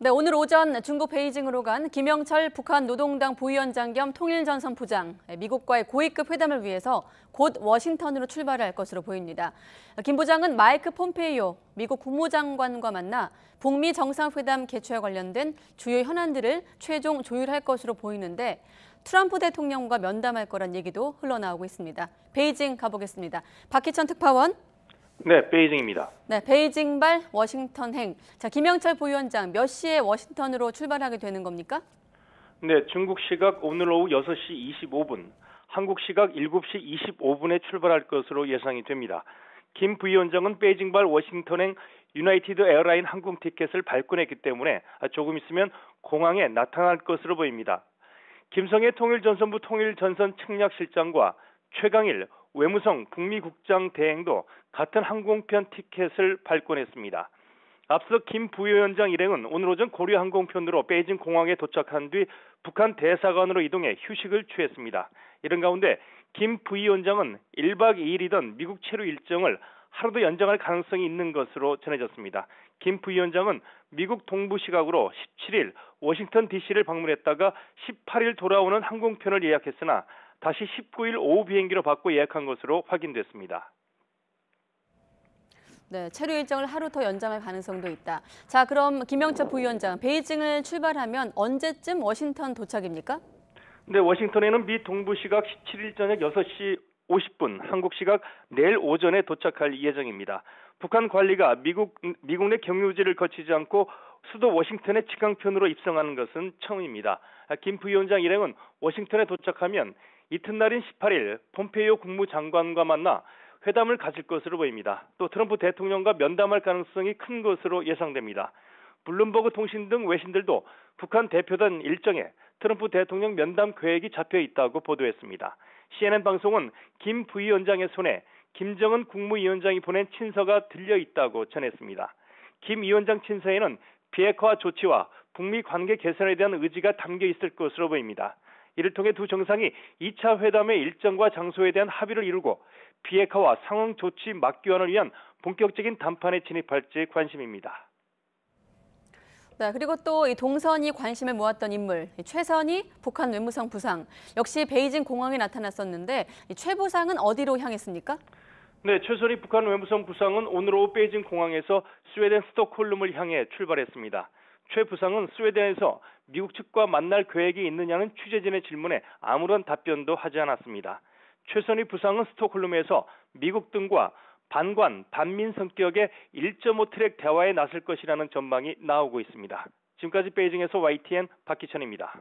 네, 오늘 오전 중국 베이징으로 간 김영철 북한 노동당 부위원장 겸 통일전선 부장, 미국과의 고위급 회담을 위해서 곧 워싱턴으로 출발할 것으로 보입니다. 김 부장은 마이크 폼페이오 미국 국무장관과 만나 북미 정상회담 개최와 관련된 주요 현안들을 최종 조율할 것으로 보이는데 트럼프 대통령과 면담할 거란 얘기도 흘러나오고 있습니다. 베이징 가보겠습니다. 박희천 특파원. 네, 베이징입니다. 네, 베이징발 워싱턴행. 자, 김영철 부위원장 몇 시에 워싱턴으로 출발하게 되는 겁니까? 네, 중국 시각 오늘 오후 6시 25분, 한국 시각 7시 25분에 출발할 것으로 예상이 됩니다. 김 부위원장은 베이징발 워싱턴행 유나이티드 에어라인 항공 티켓을 발권했기 때문에 조금 있으면 공항에 나타날 것으로 보입니다. 김성애 통일전선부 통일전선 측량실장과 최강일 외무성 북미국장 대행도 같은 항공편 티켓을 발권했습니다. 앞서 김 부위원장 일행은 오늘 오전 고려 항공편으로 베이징 공항에 도착한 뒤 북한 대사관으로 이동해 휴식을 취했습니다. 이런 가운데 김 부위원장은 1박 2일이던 미국 체류 일정을 하루 더 연장할 가능성이 있는 것으로 전해졌습니다. 김 부위원장은 미국 동부 시각으로 17일 워싱턴 DC를 방문했다가 18일 돌아오는 항공편을 예약했으나 다시 19일 오후 비행기로 바꿔 예약한 것으로 확인됐습니다. 네, 체류 일정을 하루 더 연장할 가능성도 있다. 자, 그럼 김영철 부위원장, 베이징을 출발하면 언제쯤 워싱턴 도착입니까? 네, 워싱턴에는 미 동부 시각 17일 저녁 6시 50분, 한국 시각 내일 오전에 도착할 예정입니다. 북한 관리가 미국 내 경유지를 거치지 않고 수도 워싱턴의 직항편으로 입성하는 것은 처음입니다. 김 부위원장 일행은 워싱턴에 도착하면 이튿날인 18일 폼페이오 국무장관과 만나 회담을 가질 것으로 보입니다. 또 트럼프 대통령과 면담할 가능성이 큰 것으로 예상됩니다. 블룸버그 통신 등 외신들도 북한 대표단 일정에 트럼프 대통령 면담 계획이 잡혀 있다고 보도했습니다. CNN 방송은 김 부위원장의 손에 김정은 국무위원장이 보낸 친서가 들려 있다고 전했습니다. 김 위원장 친서에는 비핵화 조치와 북미 관계 개선에 대한 의지가 담겨 있을 것으로 보입니다. 이를 통해 두 정상이 2차 회담의 일정과 장소에 대한 합의를 이루고 비핵화와 상응 조치 맞교환을 위한 본격적인談판에 진입할지 관심입니다. 네, 그리고 또 이 동선이 관심을 모았던 인물, 최선희 북한 외무성 부상 역시 베이징 공항에 나타났었는데 최 부상은 어디로 향했습니까? 네, 최선희 북한 외무성 부상은 오늘 오후 베이징 공항에서 스웨덴 스톡홀름을 향해 출발했습니다. 최 부상은 스웨덴에서 미국 측과 만날 계획이 있느냐는 취재진의 질문에 아무런 답변도 하지 않았습니다. 최선희 부상은 스톡홀름에서 미국 등과 반관, 반민 성격의 1.5 트랙 대화에 나설 것이라는 전망이 나오고 있습니다. 지금까지 베이징에서 YTN 박희천입니다.